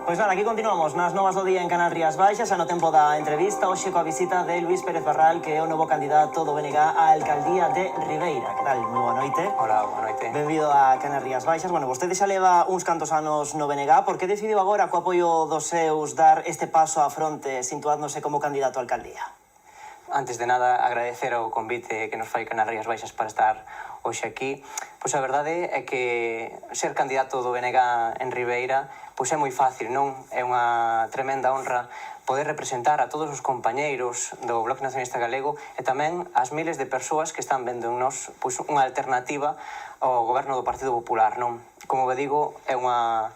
Pois nada, aquí continuamos nas novas do día en Canal Rías Baixas, a no tempo da entrevista, hoxe coa visita de Luís Pérez Barral, que é o novo candidato do BNG á alcaldía de Ribeira. Que tal? Moi boa noite. Hola, boa noite. Benvido a Canal Rías Baixas. Bueno, vostede xa leva uns cantos anos no BNG, por que decidiu agora, co apoio dos seus, dar este paso á fronte, situándose como candidato á alcaldía? Antes de nada, agradecer o convite que nos fai Canal Rías Baixas para estar hoxe aquí. Pois a verdade é que ser candidato do BNG en Ribeira pois é moi fácil, non? É unha tremenda honra poder representar a todos os compañeiros do Bloque Nacionalista Galego e tamén as miles de persoas que están vendo en nós pois unha alternativa ao goberno do Partido Popular, non? Como ve digo, é unha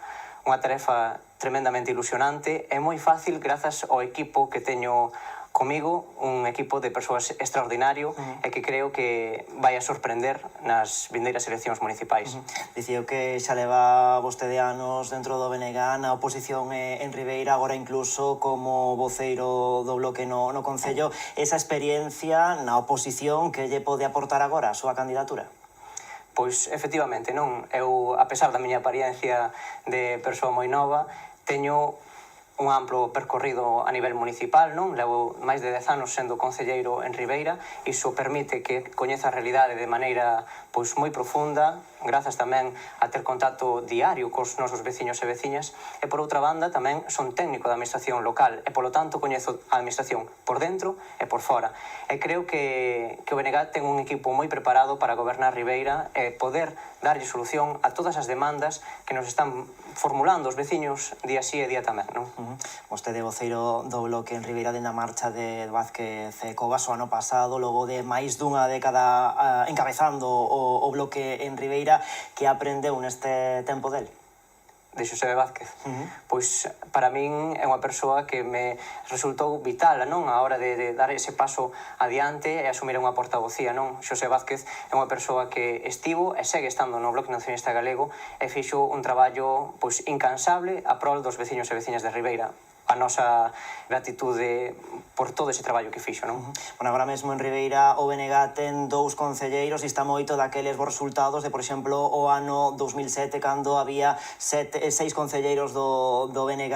tarefa tremendamente ilusionante e moi fácil grazas ao equipo que teño comigo, un equipo de persoas extraordinario e que creo que vai a sorprender nas vindeiras eleccións municipais. Dicío que xa leva vostede anos dentro do BNG na oposición en Ribeira, agora incluso como voceiro do Bloque no Concello. Esa experiencia na oposición que lle pode aportar agora a súa candidatura? Pois, efectivamente, non? Eu, a pesar da miña apariencia de persoa moi nova, teño un amplo percorrido a nivel municipal, non? Levo máis de 10 anos sendo concelleiro en Ribeira, iso permite que coñeza a realidade de maneira pois moi profunda, grazas tamén a ter contacto diario cos nosos veciños e veciñas, e por outra banda tamén son técnico da administración local, e polo tanto coñezo a administración por dentro e por fora. E creo que o BNG ten un equipo moi preparado para gobernar Ribeira e poder darlle solución a todas as demandas que nos están formulando os veciños día sí e día tamén, non? Vostede voceiro do Bloque en Ribeira dende a marcha de Vázquez Covas o ano pasado, logo de máis dunha década encabezando o Bloque en Ribeira, que aprendeu neste tempo del? De Xosé Vázquez. Pois para min é unha persoa que me resultou vital, non? A hora de dar ese paso adiante e asumir unha portavocía, non? Xosé Vázquez é unha persoa que estivo e segue estando no Bloque Nacionalista Galego e fixo un traballo pois incansable a prol dos veciños e veciñas de Ribeira. A nosa gratitude por todo ese traballo que fixo, non? Bueno, agora mesmo en Ribeira o BNG ten dous concelleiros e está moito daqueles bons resultados de, por exemplo, o ano 2007, cando había 6 concelleiros do BNG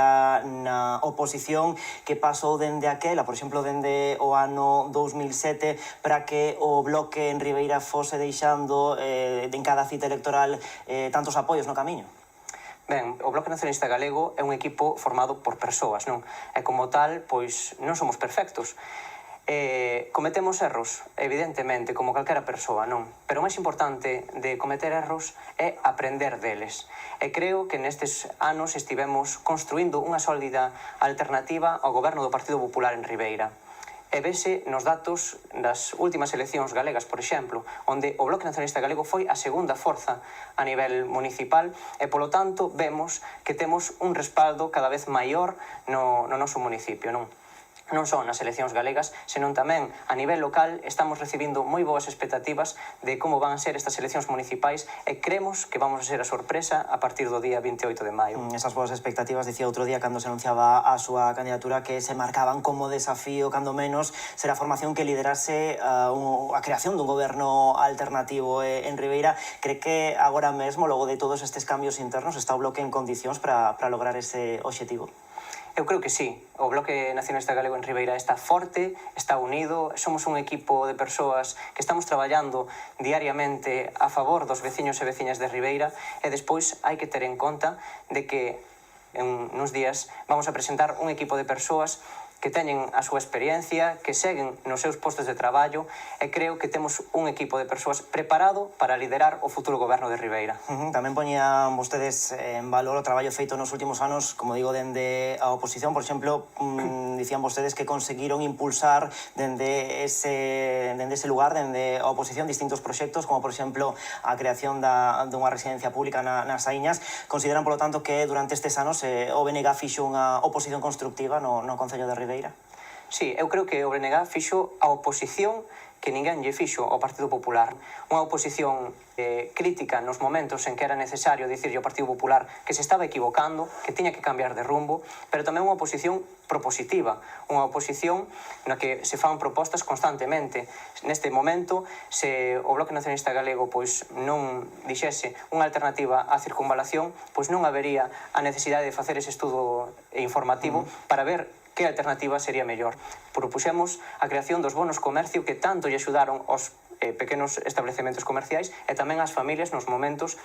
na oposición. Que pasou dende aquela, por exemplo, dende o ano 2007, para que o Bloque en Ribeira fose deixando en cada cita electoral tantos apoios no camiño? Ben, o Bloque Nacionalista Galego é un equipo formado por persoas, non? E como tal, pois, non somos perfectos. Cometemos erros, evidentemente, como calquera persoa, non? Pero o máis importante de cometer erros é aprender deles. E creo que nestes anos estivemos construindo unha sólida alternativa ao goberno do Partido Popular en Ribeira. E vese nos datos das últimas eleccións galegas, por exemplo, onde o Bloque Nacionalista Galego foi a segunda forza a nivel municipal e, polo tanto, vemos que temos un respaldo cada vez maior no noso municipio, non? Non só nas eleccións galegas, senón tamén a nivel local estamos recibindo moi boas expectativas de como van ser estas eleccións municipais e creemos que vamos a ser a sorpresa a partir do día 28 de maio. Esas boas expectativas, dicía outro día cando se anunciaba a súa candidatura, que se marcaban como desafío, cando menos, ser a formación que liderase a creación dun goberno alternativo en Ribeira. Cree que agora mesmo, logo de todos estes cambios internos, está o Bloque en condicións para lograr ese obxectivo? Eu creo que sí. O Bloque Nacionalista Galego en Ribeira está forte, está unido, somos un equipo de persoas que estamos traballando diariamente a favor dos veciños e veciñas de Ribeira e despois hai que ter en conta de que en uns días vamos a presentar un equipo de persoas que teñen a súa experiencia, que seguen nos seus postos de traballo e creo que temos un equipo de persoas preparado para liderar o futuro goberno de Ribeira. Tamén poñían vostedes en valor o traballo feito nos últimos anos, como digo, dende a oposición. Por exemplo, dicían vostedes que conseguiron impulsar dende ese lugar, dende a oposición, distintos proxectos, como por exemplo a creación dunha residencia pública nas Saíñas. Consideran, polo tanto, que durante estes anos o BNG fixo unha oposición constructiva no Concello de Ribeira? Sí, eu creo que o BNG fixo a oposición que ninguén lle fixo ao Partido Popular. Unha oposición crítica nos momentos en que era necesario dicirlle ao Partido Popular que se estaba equivocando, que tiña que cambiar de rumbo, pero tamén unha oposición propositiva, unha oposición na que se fan propostas constantemente. Neste momento, se o Bloque Nacionalista Galego pois non dixese unha alternativa á circunvalación, pois non habería a necesidade de facer ese estudo informativo para ver que alternativa sería mellor. Propuxemos a creación dos bonos comercio que tanto lle axudaron aos pequenos establecementos comerciais e tamén ás familias nos momentos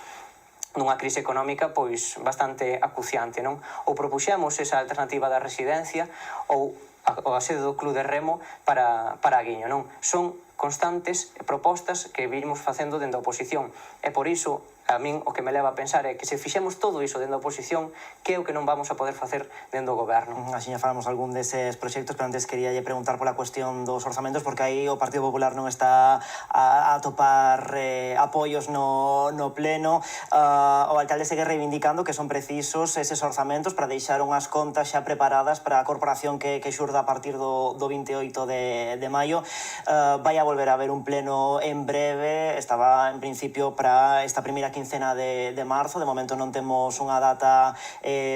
dunha crise económica pois bastante acuciante, non? Ou propuxemos esa alternativa da residencia ou a sede do Club de Remo para a Guiño, non? Son constantes propostas que vimos facendo dentro da oposición e por iso a min o que me leva a pensar é que se fixemos todo iso dentro da oposición, que é o que non vamos a poder facer dentro do goberno. Así xa falamos algún deses proxectos, pero antes quería preguntar pola cuestión dos orzamentos, porque aí o Partido Popular non está a topar apoios no pleno. O alcalde segue reivindicando que son precisos eses orzamentos para deixar unhas contas xa preparadas para a corporación que xurda a partir do 28 de maio. Vai a volver a haber un pleno en breve, estaba en principio para esta primeira quincena de marzo, de momento non temos unha data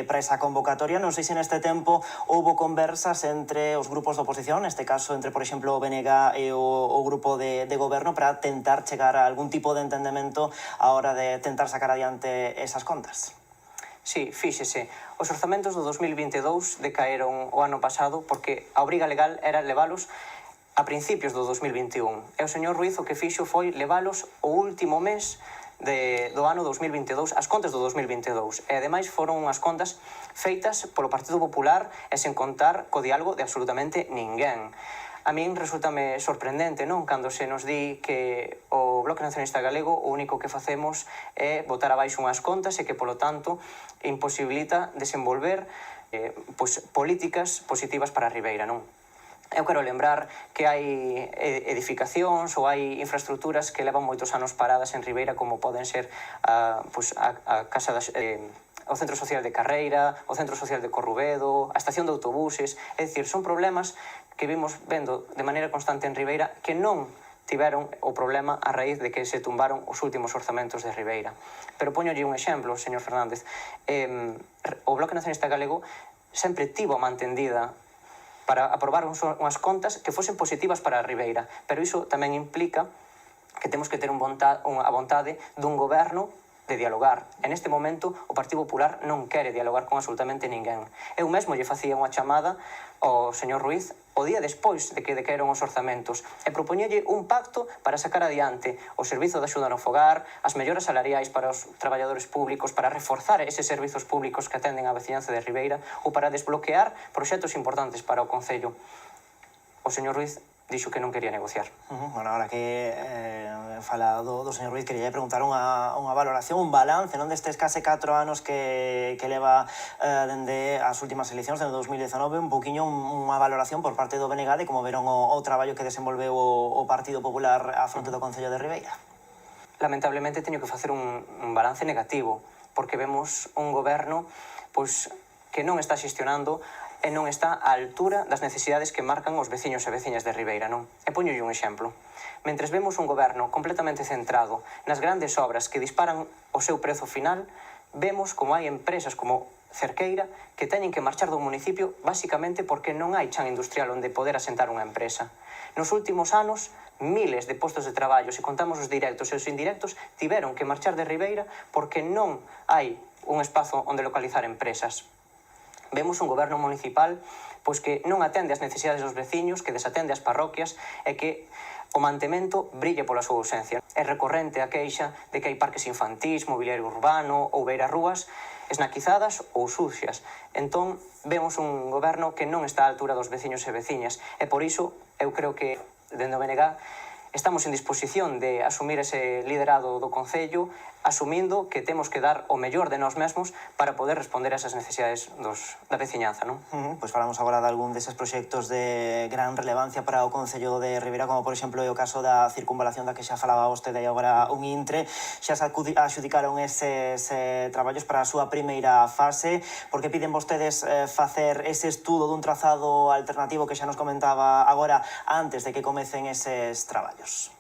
para esa convocatoria. Non sei se neste tempo houbo conversas entre os grupos de oposición, neste caso entre, por exemplo, o BNG e o grupo de goberno, para tentar chegar a algún tipo de entendemento a hora de tentar sacar adiante esas contas. Sí, fíxese, os orzamentos do 2022 decaeron o ano pasado porque a obriga legal era levalos a principios do 2021. E o señor Ruiz o que fixo foi levalos o último mes do ano 2022, as contas do 2022. E, ademais, foron unhas contas feitas polo Partido Popular e sen contar co diálogo de absolutamente ninguén. A min resultame sorprendente, non? Cando se nos di que o Bloque Nacionalista Galego o único que facemos é botar abaixo unhas contas e que, polo tanto, imposibilita desenvolver políticas positivas para a Ribeira, non? Eu quero lembrar que hai edificacións ou hai infraestructuras que levan moitos anos paradas en Ribeira, como poden ser a casa o Centro Social de Carreira, o Centro Social de Corrubedo, a estación de autobuses. É dicir, son problemas que vimos vendo de maneira constante en Ribeira que non tiveron o problema a raíz de que se tumbaron os últimos orzamentos de Ribeira. Pero poñolle un exemplo, señor Fernández. O Bloque Nacionalista Galego sempre tivo a mantendida para aprobar unhas contas que fosen positivas para a Ribeira, pero iso tamén implica que temos que ter a vontade dun goberno de dialogar. En este momento, o Partido Popular non quere dialogar con absolutamente ninguén. Eu mesmo lle facía unha chamada ao señor Ruiz o día despois de que decaeron os orzamentos e propoñelle un pacto para sacar adiante o servizo de axuda no fogar, as melloras salariais para os traballadores públicos, para reforzar eses servizos públicos que atenden a veciñanza de Ribeira ou para desbloquear proxectos importantes para o Concello. O señor Ruiz dixo que non quería negociar. Bueno, agora que fala do señor Ruiz, quería preguntar unha valoración, un balance, non, destes case 4 anos que leva dende as últimas eleccións, dende 2019, un poquinho unha valoración por parte do BNG de como veron o traballo que desenvolveu o Partido Popular á fronte do Concello de Ribeira. Lamentablemente teño que facer un balance negativo, porque vemos un goberno que non está xestionando e non está á altura das necesidades que marcan os veciños e veciñas de Ribeira, non? E poñolle un exemplo. Mentres vemos un goberno completamente centrado nas grandes obras que disparan o seu prezo final, vemos como hai empresas como Cerqueira que teñen que marchar do municipio basicamente porque non hai chan industrial onde poder asentar unha empresa. Nos últimos anos, miles de postos de traballo, se contamos os directos e os indirectos, tiveron que marchar de Ribeira porque non hai un espazo onde localizar empresas. Vemos un goberno municipal que non atende as necesidades dos veciños, que desatende as parroquias e que o mantemento brille pola súa ausencia. É recorrente a queixa de que hai parques infantís, mobiliario urbano ou beirarrúas esnaquizadas ou sucias. Entón, vemos un goberno que non está á altura dos veciños e veciñas e por iso eu creo que dende o BNG estamos en disposición de asumir ese liderado do Concello, asumindo que temos que dar o mellor de nós mesmos para poder responder a esas necesidades da veciñanza, non? Pois falamos agora de algún deses proxectos de gran relevancia para o Concello de Ribeira, como, por exemplo, o caso da circunvalación da que xa falaba vostede e agora un intre. Xa se adxudicaron eses traballos para a súa primeira fase. Por que piden vostedes facer ese estudo dun trazado alternativo que xa nos comentaba agora antes de que comecen eses traballos? usuarios.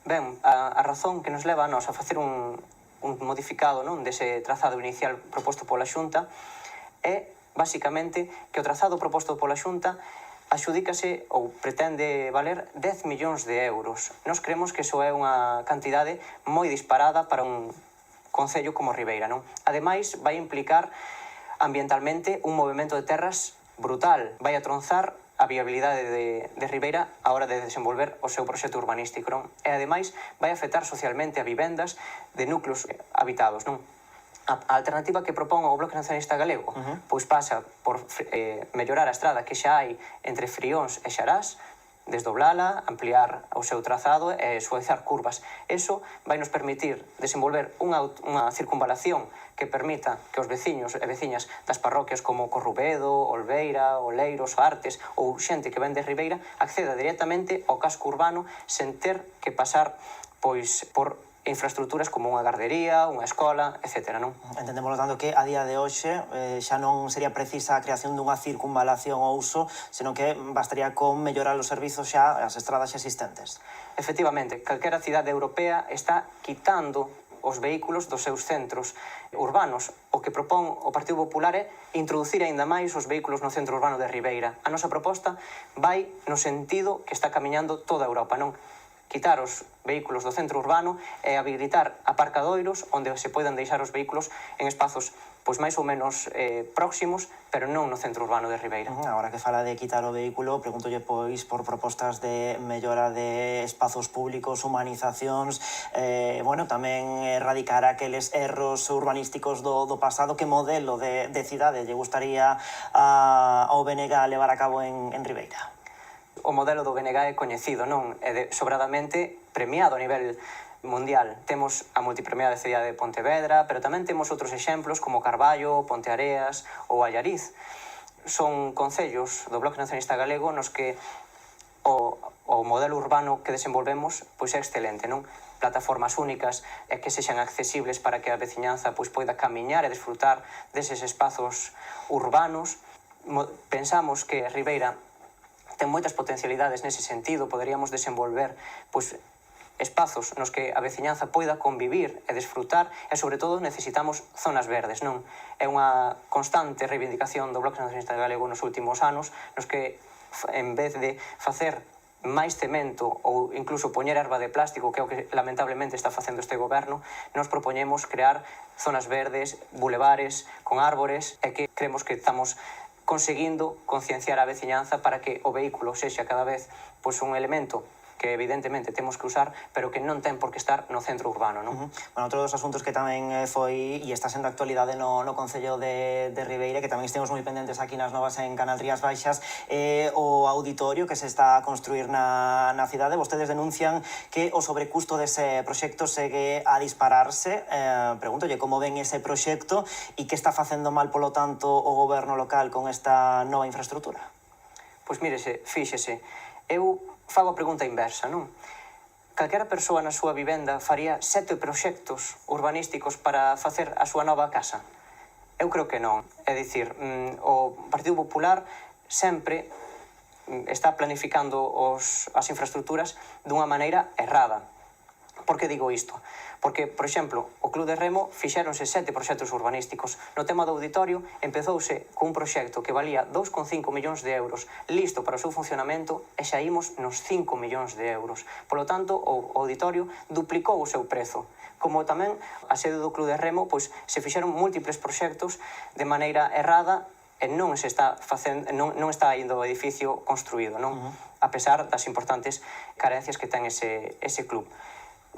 Ben, a razón que nos leva a nos a facer un modificado dese trazado inicial proposto pola Xunta é, basicamente, que o trazado proposto pola Xunta axudícase ou pretende valer 10 millóns de euros. Nos creemos que iso é unha cantidade moi disparada para un concello como Ribeira, non? Ademais, vai implicar ambientalmente un movimento de terras brutal. Vai a tronzar a viabilidade de Ribeira a hora de desenvolver o seu proxecto urbanístico, non? E, ademais, vai afectar socialmente a vivendas de núcleos habitados, non? A alternativa que propón o Bloque Nacionalista Galego pois pasa por mellorar a estrada que xa hai entre Frións e Xarás, desdoblala, ampliar o seu trazado e suavizar curvas. Eso vai nos permitir desenvolver unha circunvalación que permita que os veciños e veciñas das parroquias como Corrubedo, Olveira, Oleiros, Artes ou xente que ven de Ribeira acceda directamente ao casco urbano sen ter que pasar pois por infraestructuras como unha gardería, unha escola, etc. non? Entendemos, tanto, que a día de hoxe xa non sería precisa a creación dunha circunvalación ao uso, senón que bastaría con mellorar os servizos xa, as estradas xa existentes. Efectivamente, calquera cidade europea está quitando os vehículos dos seus centros urbanos. O que propón o Partido Popular é introducir aínda máis os vehículos no centro urbano de Ribeira. A nosa proposta vai no sentido que está camiñando toda Europa, non? Quitar os vehículos do centro urbano e habilitar aparcadoiros onde se poidan deixar os vehículos en espazos pois máis ou menos próximos, pero non no centro urbano de Ribeira. Agora que fala de quitar o vehículo, pregúntolle pois por propostas de mellora de espazos públicos, humanizacións, tamén erradicar aqueles erros urbanísticos do pasado. Que modelo de cidade lle gustaría ao BNG levar a cabo en Ribeira? O modelo do BNG é coñecido, non? É sobradamente premiado a nivel mundial. Temos a multipremiada cidade de Pontevedra, pero tamén temos outros exemplos como Carballo, Ponteareas ou Allariz. Son concellos do Bloque Nacionalista Galego nos que o modelo urbano que desenvolvemos pois é excelente, non? Plataformas únicas e que sexan accesibles para que a veciñanza pois poida camiñar e desfrutar deses espazos urbanos. Pensamos que Ribeira ten moitas potencialidades nese sentido. Poderíamos desenvolver pois espazos nos que a veciñanza poida convivir e desfrutar, e sobre todo necesitamos zonas verdes, non? É unha constante reivindicación do Bloque Nacionalista Galego nos últimos anos, nos que en vez de facer máis cemento ou incluso poñer erva de plástico, que é o que lamentablemente está facendo este goberno, nos propoñemos crear zonas verdes, bulevares con árbores, e que creemos que estamos conseguindo concienciar a veciñanza para que o vehículo sexa cada vez pois un elemento que evidentemente temos que usar, pero que non ten por que estar no centro urbano, non? Bueno, outro dos asuntos que tamén foi e está sendo actualidade no Concello de Ribeira, que tamén estemos moi pendentes aquí nas novas en Canal Rías Baixas, é o auditorio que se está a construir na cidade. Vostedes denuncian que o sobrecusto dese proxecto segue a dispararse. Pregúntolle como ven ese proxecto e que está facendo mal, polo tanto, o goberno local con esta nova infraestructura. Pois mírese, fíxese, eu fago a pregunta inversa, non? Calquera persoa na súa vivenda faría 7 proxectos urbanísticos para facer a súa nova casa? Eu creo que non. É dicir, o Partido Popular sempre está planificando as infraestructuras dunha maneira errada. Por que digo isto? Porque, por exemplo, o Club de Remo fixéronse 7 proxectos urbanísticos. No tema do auditorio, empezouse cun proxecto que valía 2,5 millóns de euros listo para o seu funcionamento e xa imos nos 5 millóns de euros. Polo tanto, o auditorio duplicou o seu prezo. Como tamén a sede do Club de Remo, pois se fixeron múltiples proxectos de maneira errada e non está indo o edificio construído, non? A pesar das importantes carencias que ten ese club.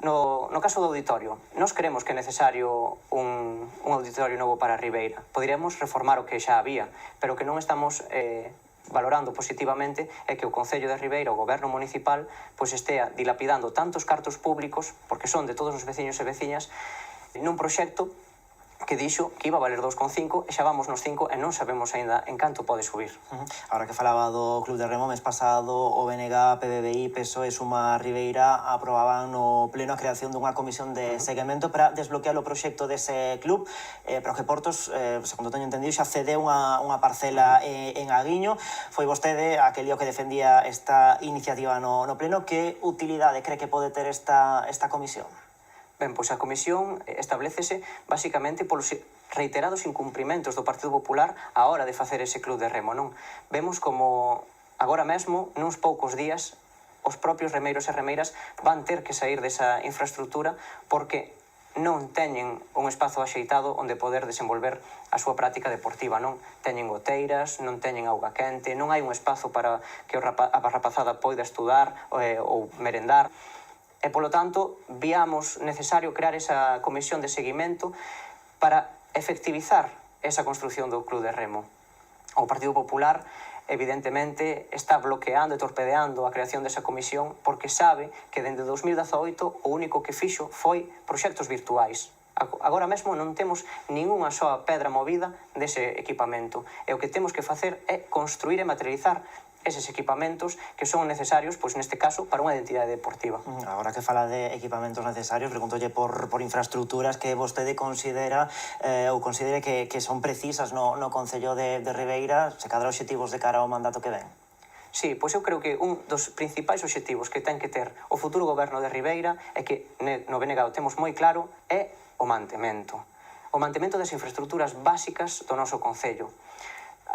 No caso do auditorio, nós creemos que é necesario un auditorio novo para Ribeira. Poderíamos reformar o que xa había, pero que non estamos valorando positivamente é que o Concello de Ribeira, o goberno municipal, pois estea dilapidando tantos cartos públicos, porque son de todos os veciños e veciñas, nun proxecto que dixo que iba a valer 2,5 e xa vamos nos 5 e non sabemos aínda en canto pode subir. Ahora que falaba do Club de Remo, mes pasado o BNG, PBBI, PSOE, Suma Ribeira aprobaban no pleno a creación dunha comisión de seguimento para desbloquear o proxecto dese club, pero que Portos, segundo teño entendido, xa cedeu unha parcela en Aguiño. Foi vostede aquel día que defendía esta iniciativa no pleno. Que utilidade cree que pode ter esta comisión? Ben, pois a comisión establecese basicamente polos reiterados incumprimentos do Partido Popular á hora de facer ese club de remo, non? Vemos como agora mesmo, nuns poucos días, os propios remeiros e remeiras van ter que sair desa infraestructura porque non teñen un espazo axeitado onde poder desenvolver a súa práctica deportiva, non? Teñen goteiras, non teñen auga quente, non hai un espazo para que a rapazada poida estudar ou merendar. E, polo tanto, víamos necesario crear esa comisión de seguimento para efectivizar esa construción do Club de Remo. O Partido Popular, evidentemente, está bloqueando e torpedeando a creación desa comisión porque sabe que dende 2018 o único que fixo foi proxectos virtuais. Agora mesmo non temos ningunha soa pedra movida dese equipamento e o que temos que facer é construir e materializar eses equipamentos que son necesarios, pois neste caso, para unha identidade deportiva. Agora que fala de equipamentos necesarios, preguntolle por infraestructuras que vostede considera ou considere que son precisas no Concello de Ribeira, se cadra obxectivos de cara ao mandato que ven. Sí, pois eu creo que un dos principais obxectivos que ten que ter o futuro goberno de Ribeira e que no BNG o temos moi claro é o mantemento. O mantemento das infraestructuras básicas do noso Concello.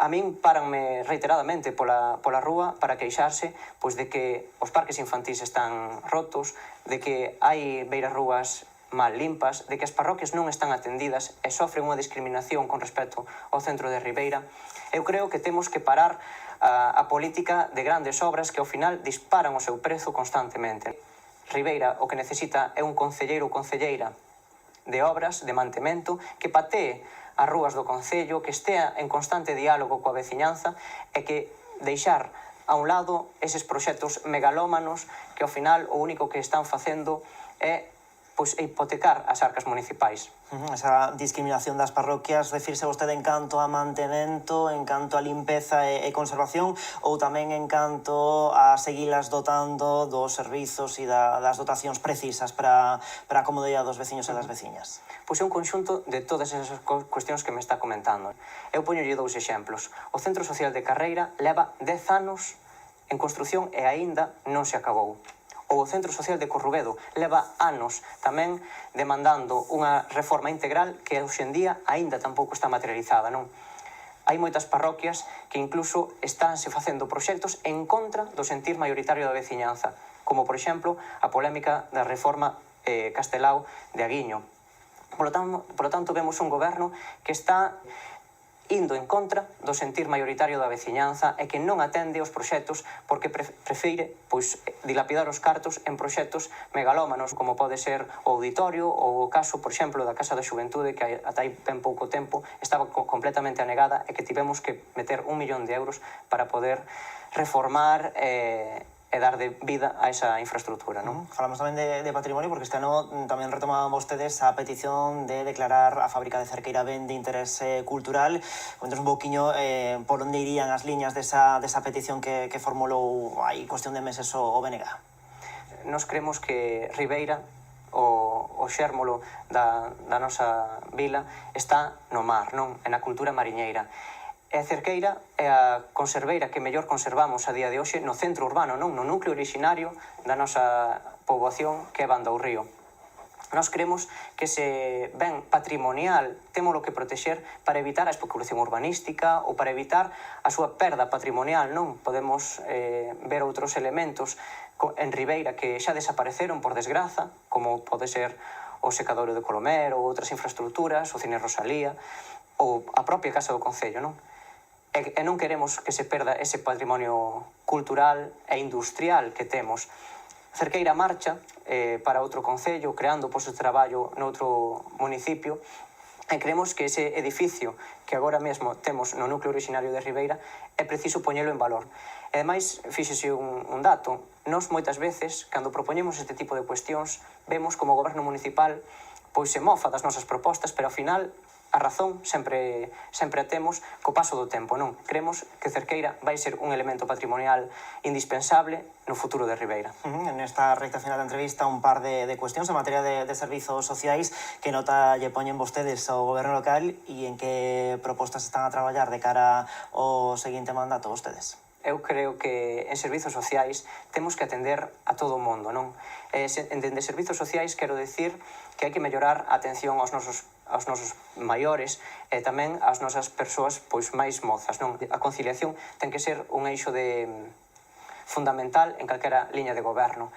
A min paranme reiteradamente pola rúa para queixarse pois de que os parques infantís están rotos, de que hai beiras rúas mal limpas, de que as parroquias non están atendidas e sofren unha discriminación con respecto ao centro de Ribeira. Eu creo que temos que parar a política de grandes obras que ao final disparan o seu prezo constantemente. Ribeira o que necesita é un concelleiro ou concelleira de obras, de mantemento, que patee as rúas do Concello, que estea en constante diálogo coa veciñanza e que deixar a un lado eses proxectos megalómanos que ao final o único que están facendo é hipotecar as arcas municipais. Esa discriminación das parroquias, refirse vostede en canto a mantemento, en canto a limpeza e conservación, ou tamén en canto a seguilas dotando dos servizos e das dotacións precisas para a comodidade dos veciños e das veciñas? Pois é un conxunto de todas esas cuestións que me está comentando. Eu poñolle dous exemplos. O Centro Social de Carreira leva 10 anos en construción e aínda non se acabou. Ou o Centro Social de Corrubedo leva anos tamén demandando unha reforma integral que hoxe en día aínda tampouco está materializada, non? Hai moitas parroquias que incluso estánse facendo proxectos en contra do sentir maioritario da veciñanza, como, por exemplo, a polémica da reforma Castelao de Aguiño. Por lo tanto, vemos un goberno que está indo en contra do sentir maioritario da veciñanza e que non atende os proxectos porque prefire dilapidar os cartos en proxectos megalómanos como pode ser o auditorio ou o caso, por exemplo, da Casa da Xuventude que ata hai ben pouco tempo estaba completamente anegada e que tivemos que meter 1 millón de euros para poder reformar e dar de vida a esa infraestructura, non? Falamos tamén de patrimonio, porque este ano tamén retomaban vostedes a petición de declarar a fábrica de Cerqueira ben de interese cultural. Cuéntanos un pouquiño por onde irían as liñas desa petición que formulou hai cuestión de meses o BNG. Nos creemos que Ribeira, o xérmolo da nosa vila, está no mar, non? E na cultura mariñeira. E a Cerqueira é a conserveira que mellor conservamos a día de hoxe no centro urbano, non? No núcleo originario da nosa poboación que é Banda ao Río. Nós creemos que ese ben patrimonial témolo que protexer para evitar a especulación urbanística ou para evitar a súa perda patrimonial, non? Podemos ver outros elementos en Ribeira que xa desapareceron por desgraza, como pode ser o secadoiro de Colomer ou outras infraestructuras, o Cine Rosalía ou a propia Casa do Concello, non? E non queremos que se perda ese patrimonio cultural e industrial que temos. Cerqueira marcha para outro concello, creando postos de traballo noutro municipio, e creemos que ese edificio que agora mesmo temos no núcleo originario de Ribeira é preciso poñelo en valor. E, ademais, fíxese un dato, nós moitas veces, cando propoñemos este tipo de cuestións, vemos como o goberno municipal se mofa das nosas propostas, pero ao final a razón sempre a temos co paso do tempo, non? Cremos que Cerqueira vai ser un elemento patrimonial indispensable no futuro de Ribeira. En esta recta final da entrevista, un par de cuestións en materia de servizos sociais. Que nota lle poñen vostedes ao goberno local e en que propostas están a traballar de cara ao seguinte mandato vostedes? Eu creo que en servizos sociais temos que atender a todo o mundo, non? Dende servizos sociais quero decir que hai que mellorar a atención aos nosos maiores e tamén ás nosas persoas pois máis mozas, non? A conciliación ten que ser un eixo fundamental en calquera liña de goberno.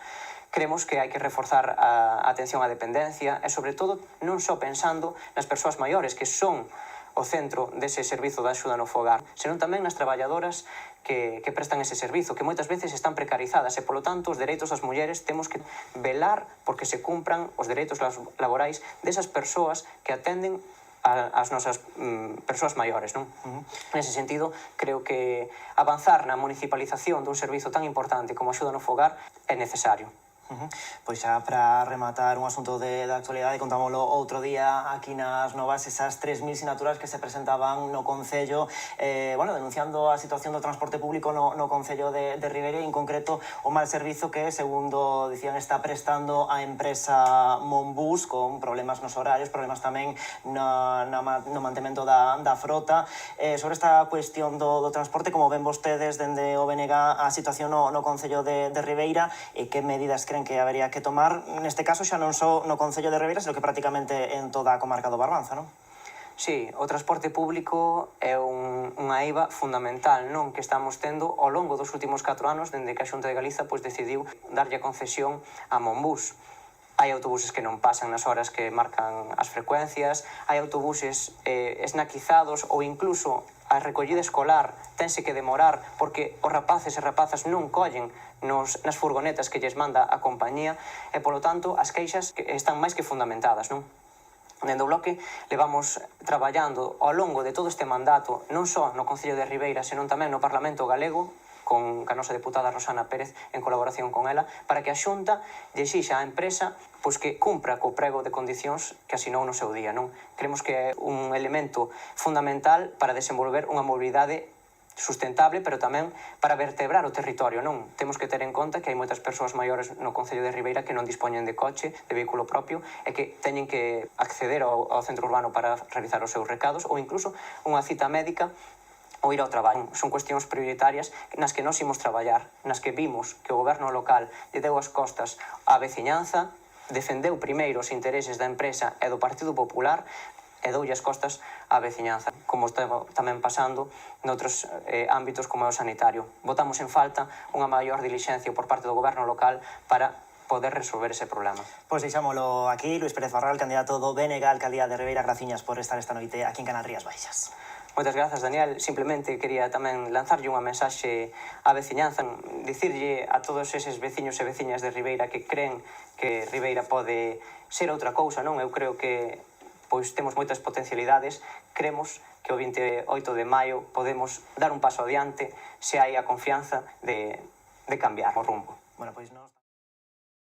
Creemos que hai que reforzar a atención á dependencia e, sobre todo, non só pensando nas persoas maiores, que son o centro dese servizo de axuda no fogar, senón tamén nas traballadoras que prestan ese servizo, que moitas veces están precarizadas e, polo tanto, os dereitos das mulleres temos que velar porque se cumpran os dereitos laborais desas persoas que atenden as nosas persoas maiores, non? Nese sentido, creo que avanzar na municipalización dun servizo tan importante como a axuda no fogar é necesario. Pois xa para rematar un asunto de actualidade, contámoslo outro día aquí nas Novas, esas 3.000 sinaturas que se presentaban no Concello, denunciando a situación do transporte público no Concello de Ribeira e, en concreto, o mal servizo que, segundo dicían, está prestando a empresa Monbus, con problemas nos horarios, problemas tamén no mantemento da frota. Sobre esta cuestión do transporte, como ven vostedes dende o BNG a situación no Concello de Ribeira, e que medidas creen que habería que tomar, neste caso xa non só no Concello de Ribeira, sino que prácticamente en toda a comarca do Barbanza, non? Sí, o transporte público é unha eiva fundamental, non, que estamos tendo ao longo dos últimos 4 anos, dende que a Xunta de Galiza decidiu darlle a concesión a Monbus. Hai autobuses que non pasan nas horas que marcan as frecuencias, hai autobuses esnaquizados ou incluso a recollida escolar tense que demorar porque os rapaces e rapazas non collen nas furgonetas que lles manda a compañía e, polo tanto, as queixas están máis que fundamentadas, non? Dende o Bloque levamos traballando ao longo de todo este mandato, non só no Concello de Ribeira, senón tamén no Parlamento Galego, con a nosa deputada Rosana Pérez en colaboración con ela, para que a Xunta lle exixa á empresa pois que cumpra co prego de condicións que asinou no seu día, non? Creemos que é un elemento fundamental para desenvolver unha mobilidade sustentable, pero tamén para vertebrar o territorio, non? Temos que ter en conta que hai moitas persoas maiores no Concello de Ribeira que non dispoñen de coche, de vehículo propio, e que teñen que acceder ao centro urbano para realizar os seus recados ou incluso unha cita médica ou ir ao traballo. Son cuestións prioritarias nas que nós imos traballar, nas que vimos que o goberno local lle deu as costas á veciñanza, defendeu primeiro os intereses da empresa e do Partido Popular e doulle as costas á veciñanza, como está tamén pasando noutros ámbitos como é o sanitario. Botamos en falta unha maior dilixencia por parte do goberno local para poder resolver ese problema. Pois deixámolo aquí. Luis Pérez Barral, candidato do BNG á Alcaldía de Ribeira, graciñas por estar esta noite aquí en Canal Rías Baixas. Moitas grazas, Daniel. Simplemente quería tamén lanzarlle unha mensaxe á veciñanza, dicirlle a todos eses veciños e veciñas de Ribeira que creen que Ribeira pode ser outra cousa, non? Eu creo que pois temos moitas potencialidades, cremos que o 28 de maio podemos dar un paso adiante se hai a confianza de cambiar o rumbo. Bueno, pois nós...